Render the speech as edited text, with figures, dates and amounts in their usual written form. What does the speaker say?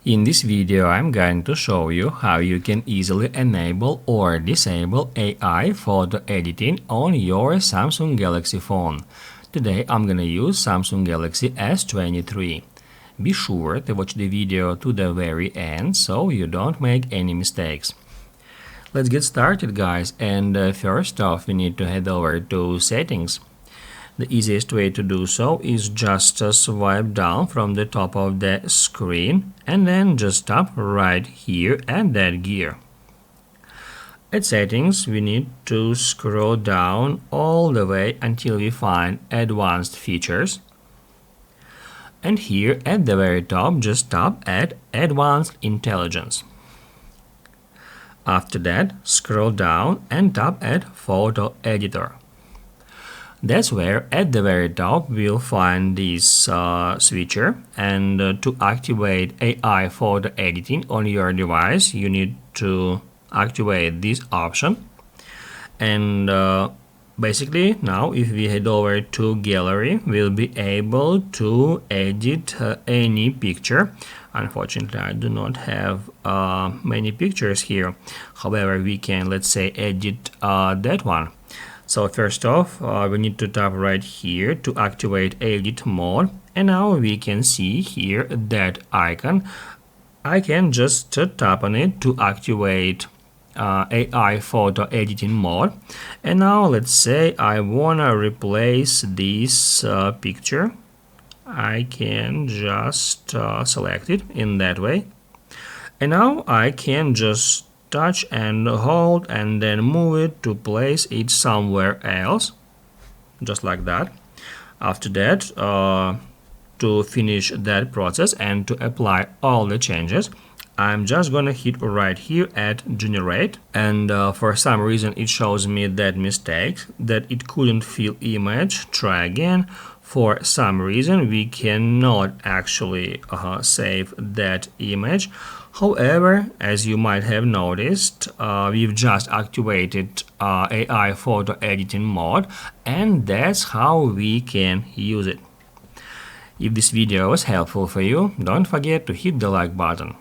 In this video, I'm going to show you how you can easily enable or disable AI photo editing on your Samsung Galaxy phone. Today, I'm gonna use Samsung Galaxy S23. Be sure to watch the video to the very end so you don't make any mistakes. Let's get started, guys, and first off, we need to head over to Settings. The easiest way to do so is just swipe down from the top of the screen and then just tap right here at that gear. At Settings, we need to scroll down all the way until we find Advanced Features. And here at the very top, just tap at Advanced Intelligence. After that, scroll down and tap at Photo Editor. That's where at the very top we'll find this switcher, and to activate AI photo editing on your device you need to activate this option. And basically now if we head over to gallery, we'll be able to edit any picture. Unfortunately, I do not have many pictures here. However, we can, let's say, edit that one. So first off, we need to tap right here to activate edit mode, and now we can see here that icon. I can just tap on it to activate AI photo editing mode. And now let's say I wanna replace this picture. I can just select it in that way, and now I can just touch and hold and then move it to place it somewhere else, just like that. After that, to finish that process and to apply all the changes, I'm just gonna hit right here at generate, and for some reason it shows me that mistake that it couldn't fill image. Try again. For some reason we cannot actually save that image. However, as you might have noticed, we've just activated AI photo editing mode, and that's how we can use it. If this video was helpful for you, don't forget to hit the like button.